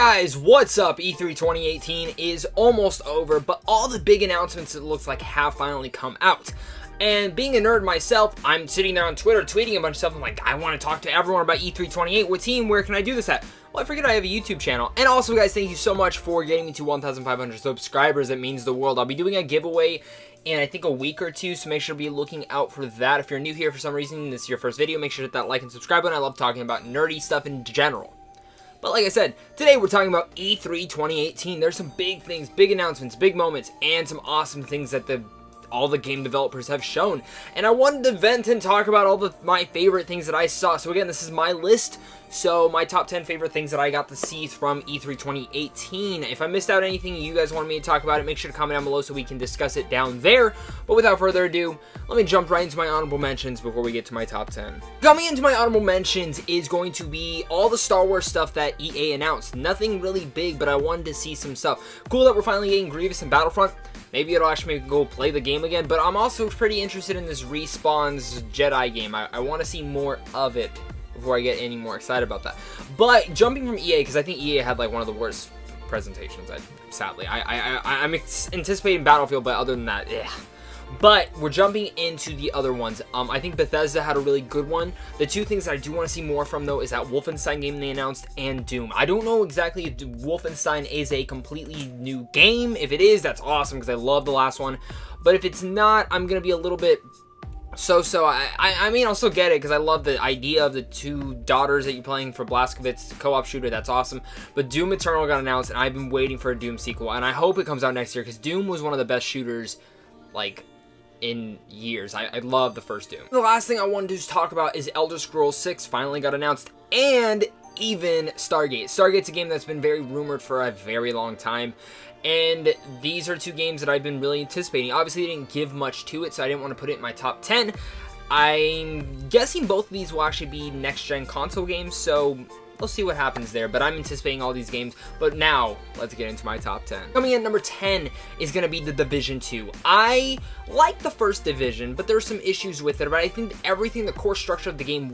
Guys, what's up? E3 2018 is almost over, but all the big announcements, it looks like, have finally come out. And being a nerd myself, I'm sitting there on Twitter tweeting a bunch of stuff. I'm like, I want to talk to everyone about E3 28. What team? Where can I do this at? Well, I forget I have a YouTube channel. And also, guys, thank you so much for getting me to 1,500 subscribers. It means the world. I'll be doing a giveaway in, I think, a week or two, so make sure to be looking out for that. If you're new here for some reason, this is your first video, make sure to hit that like and subscribe button. I love talking about nerdy stuff in general. But like I said, today we're talking about E3 2018. There's some big things, big announcements, big moments, and some awesome things that all the game developers have shown. And I wanted to vent and talk about all my favorite things that I saw. So again, this is my list. So my top 10 favorite things that I got to see from E3 2018. If I missed out anything you guys wanted me to talk about it, make sure to comment down below so we can discuss it down there. But without further ado, let me jump right into my honorable mentions before we get to my top 10. Coming into my honorable mentions is going to be all the Star Wars stuff that EA announced. Nothing really big, but I wanted to see some stuff. Cool that we're finally getting Grievous and Battlefront. Maybe it'll actually make me go play the game again, but I'm also pretty interested in this Respawn's Jedi game. I want to see more of it before I get any more excited about that. But jumping from EA, because I think EA had like one of the worst presentations, sadly. I'm anticipating Battlefield, but other than that, yeah. But we're jumping into the other ones. I think Bethesda had a really good one. The two things that I do want to see more from, though, is that Wolfenstein game they announced and Doom. I don't know exactly if Wolfenstein is a completely new game. If it is, that's awesome because I love the last one. But if it's not, I'm going to be a little bit so-so. I mean, I'll still get it because I love the idea of the two daughters that you're playing for Blazkowicz co-op shooter. That's awesome. But Doom Eternal got announced, and I've been waiting for a Doom sequel. And I hope it comes out next year because Doom was one of the best shooters, like, in years. I love the first Doom. The last thing I wanted to talk about is Elder Scrolls 6 finally got announced, and even Stargate. Stargate's a game that's been very rumored for a very long time, and these are two games that I've been really anticipating. Obviously, they didn't give much to it, so I didn't want to put it in my top 10. I'm guessing both of these will actually be next-gen console games, so we'll see what happens there, but I'm anticipating all these games. But now, let's get into my top 10. Coming in at number 10 is going to be The Division 2. I like the first Division, but there's some issues with it, but I think everything, the core structure of the game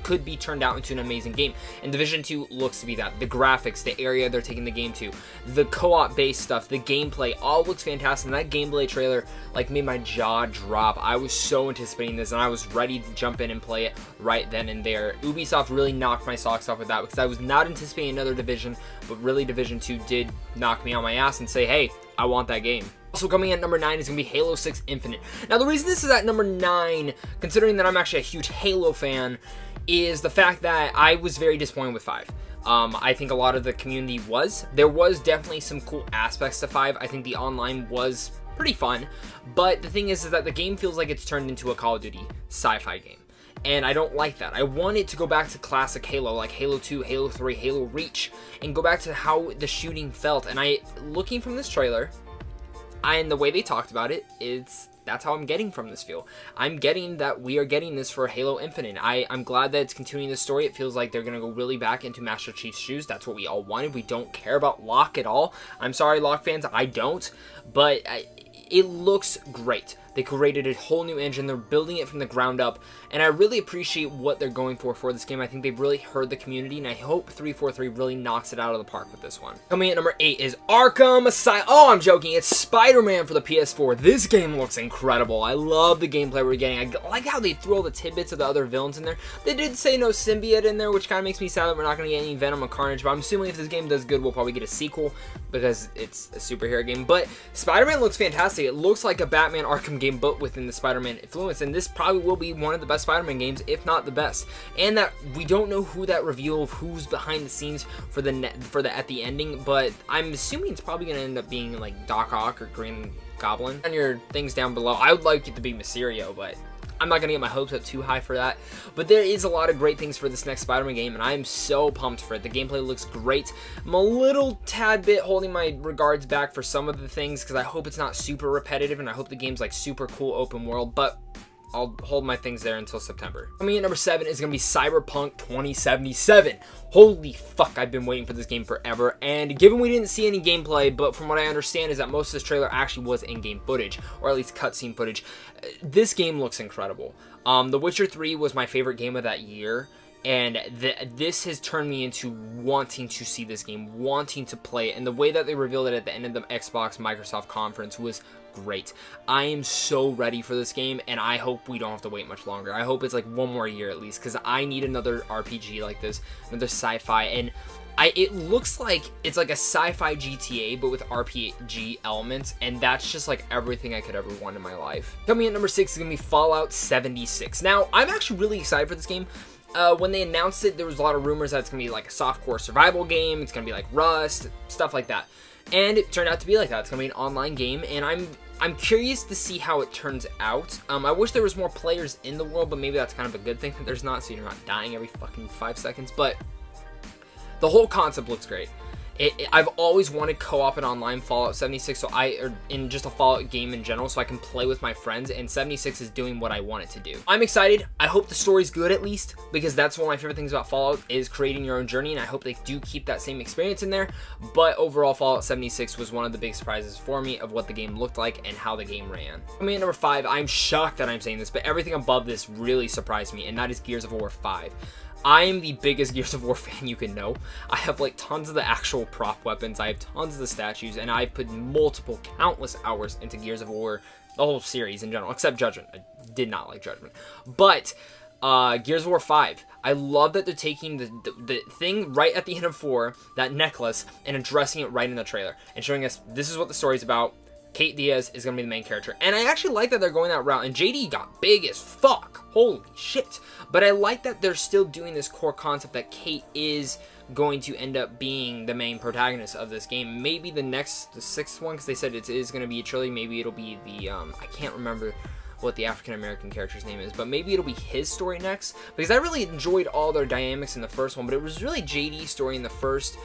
could be turned out into an amazing game, and Division 2 looks to be that. The graphics, the area they're taking the game to, the co-op based stuff, the gameplay, all looks fantastic, and that gameplay trailer, like, made my jaw drop. I was so anticipating this, and I was ready to jump in and play it right then and there. Ubisoft really knocked my socks off with that because I was not anticipating another Division, but really Division 2 did knock me on my ass and say, hey, I want that game. Also coming in at number 9 is going to be Halo 6 Infinite. Now the reason this is at number 9, considering that I'm actually a huge Halo fan, is the fact that I was very disappointed with 5. I think a lot of the community was. There was definitely some cool aspects to 5. I think the online was pretty fun, but the thing is that the game feels like it's turned into a Call of Duty sci-fi game. And I don't like that. I want it to go back to classic Halo, like Halo 2, Halo 3, Halo Reach, and go back to how the shooting felt. And looking from this trailer, and the way they talked about it, that's how I'm getting from this feel. I'm getting that we are getting this for Halo Infinite. I'm glad that it's continuing the story. It feels like they're going to go really back into Master Chief's shoes. That's what we all wanted. We don't care about Locke at all. I'm sorry, Locke fans, I don't. But it looks great. They created a whole new engine. They're building it from the ground up, and I really appreciate what they're going for this game. I think they've really heard the community, and I hope 343 really knocks it out of the park with this one. Coming in at number 8 is Arkham Asylum. Oh, I'm joking. It's SpiderMan for the PS4. This game looks incredible. I love the gameplay we're getting. I like how they threw all the tidbits of the other villains in there. They did say no symbiote in there, which kind of makes me sad that we're not going to get any Venom or Carnage, but I'm assuming if this game does good, we'll probably get a sequel because it's a superhero game. But Spider-Man looks fantastic. It looks like a Batman Arkham game, but within the Spider-Man influence, and this probably will be one of the best Spider-Man games, if not the best. And that we don't know who that reveal of who's behind the scenes for at the ending, but I'm assuming it's probably going to end up being like Doc Ock or Green Goblin. On your things down below, I would like it to be Mysterio, but I'm not going to get my hopes up too high for that. But there is a lot of great things for this next Spider-Man game, and I am so pumped for it. The gameplay looks great. I'm a little tad bit holding my regards back for some of the things because I hope it's not super repetitive, and I hope the game's like super cool open world, but I'll hold my things there until September. Coming in at number 7 is going to be Cyberpunk 2077. Holy fuck, I've been waiting for this game forever, and given we didn't see any gameplay, but from what I understand is that most of this trailer actually was in-game footage, or at least cutscene footage, this game looks incredible. The Witcher 3 was my favorite game of that year, and this has turned me into wanting to see this game, wanting to play it, and the way that they revealed it at the end of the Xbox Microsoft conference was great. I am so ready for this game, and I hope we don't have to wait much longer. I hope it's like one more year at least, because I need another RPG like this, another sci-fi, and it looks like it's like a sci-fi GTA, but with RPG elements, and that's just like everything I could ever want in my life. Coming in at number 6 is going to be Fallout 76. Now, I'm actually really excited for this game. When they announced it, there was a lot of rumors that it's going to be like a softcore survival game, it's going to be like Rust, stuff like that. And it turned out to be like that. It's going to be an online game, and I'm curious to see how it turns out. I wish there was more players in the world, but maybe that's kind of a good thing that there's not, so you're not dying every fucking 5 seconds, but the whole concept looks great. I've always wanted co-op and online Fallout 76, so or in just a Fallout game in general, so I can play with my friends, and 76 is doing what I want it to do. I'm excited. I hope the story's good at least, because that's one of my favorite things about Fallout is creating your own journey, and I hope they do keep that same experience in there. But overall, Fallout 76 was one of the big surprises for me of what the game looked like and how the game ran. Coming in at number 5, I'm shocked that I'm saying this, but everything above this really surprised me, and that is Gears of War 5. I am the biggest Gears of War fan you can know. I have like tons of the actual prop weapons, I have tons of the statues, and I've put multiple, countless hours into Gears of War, the whole series in general, except Judgment. I did not like Judgment. But Gears of War 5, I love that they're taking the thing right at the end of 4, that necklace, and addressing it right in the trailer, and showing us this is what the story's about. Kate Diaz is going to be the main character. And I actually like that they're going that route. And JD got big as fuck. Holy shit. But I like that they're still doing this core concept that Kate is going to end up being the main protagonist of this game. Maybe the 6th one, because they said it is going to be a trilogy. Maybe it'll be the, I can't remember what the African-American character's name is, but maybe it'll be his story next, because I really enjoyed all their dynamics in the first one, but it was really JD's story in the first,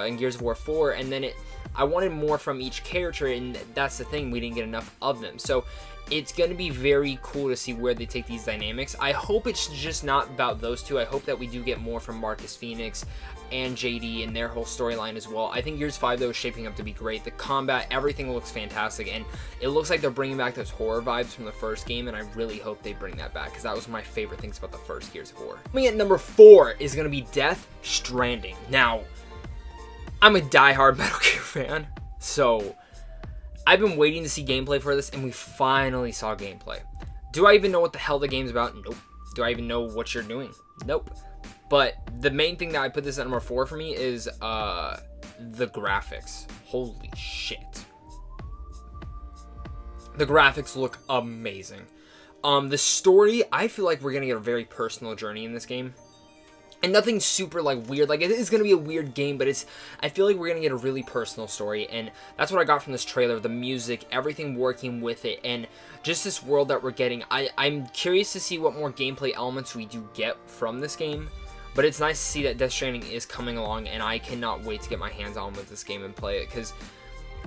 in Gears of War 4, and then I wanted more from each character, and that's the thing, we didn't get enough of them. So it's going to be very cool to see where they take these dynamics. I hope it's just not about those two. I hope that we do get more from Marcus Phoenix and JD and their whole storyline as well. I think Gears 5, though, is shaping up to be great. The combat, everything looks fantastic, and it looks like they're bringing back those horror vibes from the first game, and I really hope they bring that back, because that was one of my favorite things about the first Gears of War. Coming at number 4 is going to be Death Stranding. Now, I'm a diehard Metal Gear fan, so I've been waiting to see gameplay for this, and we finally saw gameplay. Do I even know what the hell the game's about? Nope. Do I even know what you're doing? Nope. But the main thing that I put this at number 4 for me is the graphics. Holy shit. The graphics look amazing. The story, I feel like we're going to get a very personal journey in this game. And nothing super, like, weird. Like, it is going to be a weird game, but I feel like we're going to get a really personal story. And that's what I got from this trailer. The music, everything working with it, and just this world that we're getting. I'm curious to see what more gameplay elements we do get from this game. But it's nice to see that Death Stranding is coming along, and I cannot wait to get my hands on with this game and play it. Because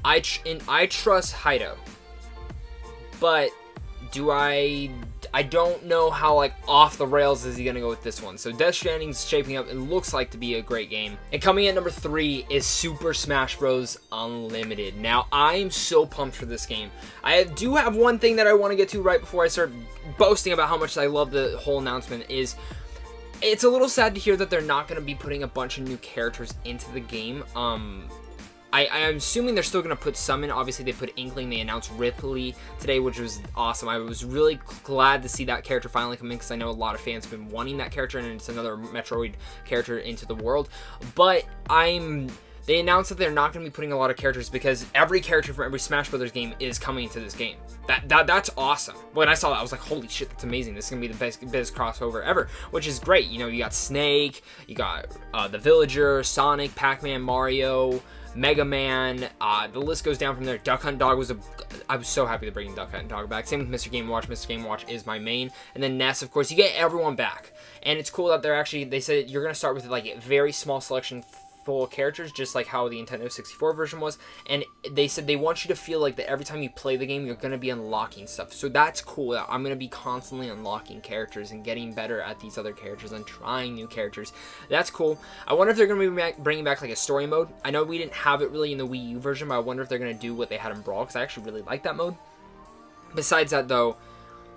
I trust Hido. But I don't know how, like, off the rails is he gonna go with this one. So Death Stranding's shaping up. It looks like to be a great game. And coming in at number 3 is Super Smash Bros. Unlimited. Now, I'm so pumped for this game. I do have one thing that I want to get to right before I start boasting about how much I love the whole announcement is it's a little sad to hear that they're not going to be putting a bunch of new characters into the game. I'm assuming they're still going to put some in. Obviously, they put Inkling. They announced Ripley today, which was awesome. I was really glad to see that character finally come in, because I know a lot of fans have been wanting that character, and it's another Metroid character into the world. But they announced that they're not going to be putting a lot of characters, because every character from every Smash Brothers game is coming into this game. That's awesome. When I saw that, I was like, holy shit, that's amazing. This is going to be the best crossover ever, which is great. You know, you got Snake, you got the Villager, Sonic, Pac-Man, Mario, Mega Man, the list goes down from there. Duck Hunt Dog I was so happy to bring Duck Hunt Dog back. Same with Mr. Game & Watch. Mr. Game & Watch is my main. And then Ness, of course. You get everyone back. And it's cool that they said you're going to start with, like, a very small selection full of characters, just like how the Nintendo 64 version was. And they said they want you to feel like that every time you play the game, you're going to be unlocking stuff. So that's cool. That I'm going to be constantly unlocking characters and getting better at these other characters and trying new characters. That's cool. I wonder if they're going to be bringing back, like, a story mode. I know we didn't have it really in the Wii U version, but I wonder if they're going to do what they had in Brawl, because I actually really like that mode. Besides that, though,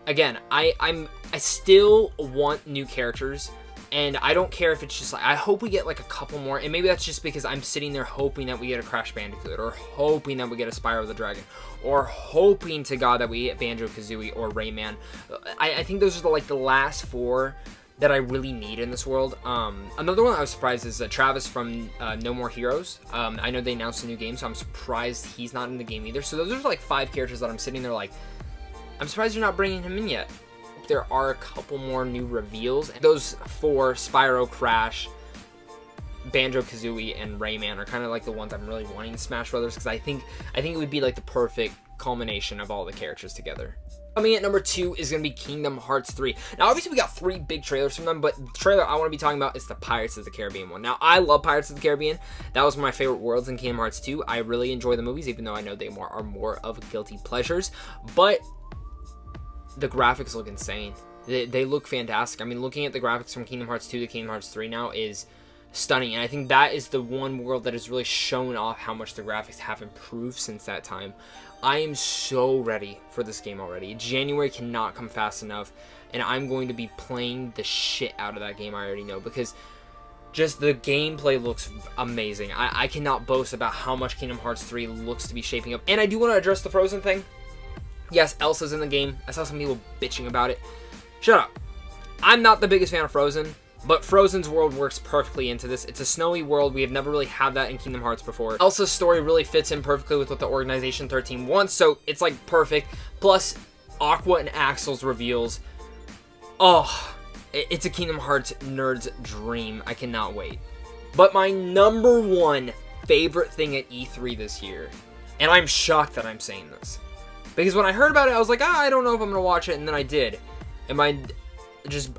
again, I still want new characters. And I don't care if it's just like, I hope we get like a couple more, and maybe that's just because I'm sitting there hoping that we get a Crash Bandicoot, or hoping that we get a Spyro the Dragon, or hoping to God that we get Banjo-Kazooie or Rayman. I think those are the last 4 that I really need in this world. Another one I was surprised is Travis from No More Heroes. I know they announced a new game, so I'm surprised he's not in the game either. So those are like 5 characters that I'm sitting there like, I'm surprised you're not bringing him in yet. There are a couple more new reveals. Those 4, Spyro, Crash, Banjo-Kazooie, and Rayman, are kind of like the ones I'm really wanting in Smash Brothers, because I think it would be like the perfect culmination of all the characters together. Coming at number 2 is going to be Kingdom Hearts 3. Now, obviously, we got 3 big trailers from them, but the trailer I want to be talking about is the Pirates of the Caribbean one. Now, I love Pirates of the Caribbean. That was one of my favorite worlds in Kingdom Hearts 2. I really enjoy the movies, even though I know they are more of guilty pleasures. But the graphics look insane. They look fantastic. I mean, looking at the graphics from Kingdom Hearts 2 to Kingdom Hearts 3 now is stunning. And I think that is the one world that has really shown off how much the graphics have improved since that time. I am so ready for this game already. January cannot come fast enough, and I'm going to be playing the shit out of that game, I already know, because just the gameplay looks amazing. I cannot boast about how much Kingdom Hearts 3 looks to be shaping up. And I do want to address the Frozen thing. Yes, Elsa's in the game. I saw some people bitching about it. Shut up. I'm not the biggest fan of Frozen, but Frozen's world works perfectly into this. It's a snowy world. We have never really had that in Kingdom Hearts before. Elsa's story really fits in perfectly with what the Organization 13 wants, so it's like perfect. Plus, Aqua and Axel's reveals. Oh, it's a Kingdom Hearts nerd's dream. I cannot wait. But my number 1 favorite thing at E3 this year, and I'm shocked that I'm saying this, because when I heard about it, I was like, I don't know if I'm going to watch it, and then I did. And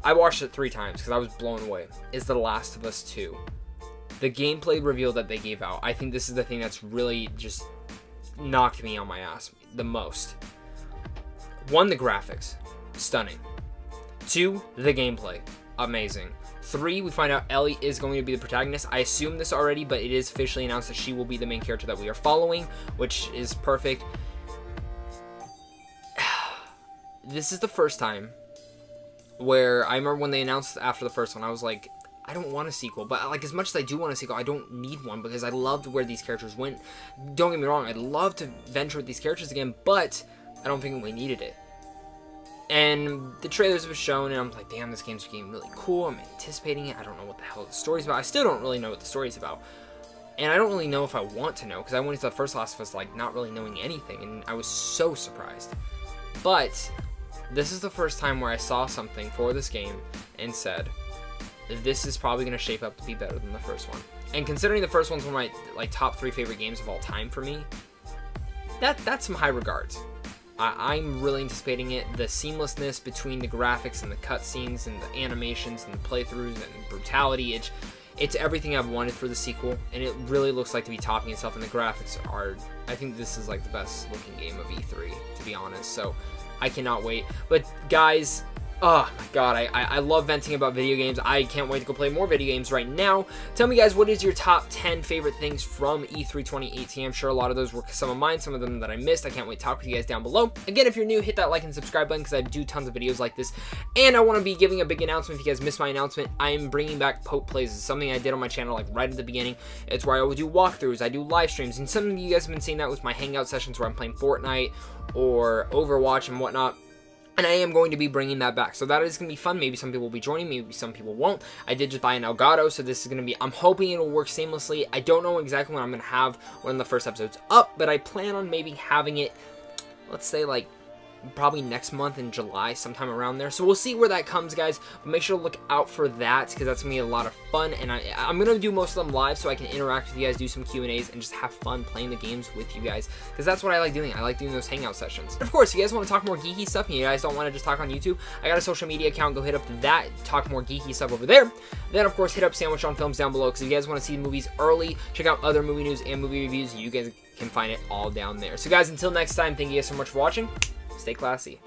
I watched it 3 times because I was blown away, is The Last of Us 2. The gameplay reveal that they gave out, I think this is the thing that's really just knocked me on my ass the most. 1, the graphics, stunning. 2, the gameplay, amazing. 3, we find out Ellie is going to be the protagonist. I assume this already, but it is officially announced that she will be the main character that we are following, which is perfect. This is the first time where I remember when they announced after the first one, I was like, I don't want a sequel, but like as much as I do want a sequel, I don't need one because I loved where these characters went. Don't get me wrong, I'd love to venture with these characters again, but I don't think we needed it. And the trailers have shown, and I'm like, damn, this game's getting really cool. I'm anticipating it. I don't know what the hell the story's about. I still don't really know what the story's about. And I don't really know if I want to know, because I went into the first Last of Us like not really knowing anything, and I was so surprised. But this is the first time where I saw something for this game and said, this is probably going to shape up to be better than the first one. And considering the first one's one of my top 3 favorite games of all time for me, that's some high regards. I'm really anticipating it. The seamlessness between the graphics and the cutscenes and the animations and the playthroughs and brutality, it's everything I've wanted for the sequel, and it really looks like to be topping itself, and the graphics are, I think this is like the best looking game of E3, to be honest, so I cannot wait. But guys, oh my god, I love venting about video games. I can't wait to go play more video games right now. Tell me guys, what is your top 10 favorite things from E3 2018? I'm sure a lot of those were some of mine, some of them that I missed. I can't wait to talk with you guys down below. Again, if you're new, hit that like and subscribe button because I do tons of videos like this. And I want to be giving a big announcement. If you guys missed my announcement, I am bringing back Pope Plays. It's something I did on my channel like right at the beginning. It's where I will do walkthroughs, I do live streams, and some of you guys have been seeing that with my hangout sessions where I'm playing Fortnite or Overwatch and whatnot. And I am going to be bringing that back. So that is going to be fun. Maybe some people will be joining. Maybe some people won't. I did just buy an Elgato, so this is going to be... I'm hoping it'll work seamlessly. I don't know exactly when I'm going to have one of the first episodes up, but I plan on maybe having it, let's say, like, probably next month in July, sometime around there. So we'll see where that comes, guys. But make sure to look out for that, because that's going to be a lot of fun. And I'm going to do most of them live so I can interact with you guys, do some Q&As, and just have fun playing the games with you guys. Because that's what I like doing. I like doing those hangout sessions. Of course, if you guys want to talk more geeky stuff, and you guys don't want to just talk on YouTube, I got a social media account. Go hit up that, talk more geeky stuff over there. Then, of course, hit up Sandwich on Films down below, because if you guys want to see movies early, check out other movie news and movie reviews. You guys can find it all down there. So, guys, until next time, thank you guys so much for watching. Stay classy.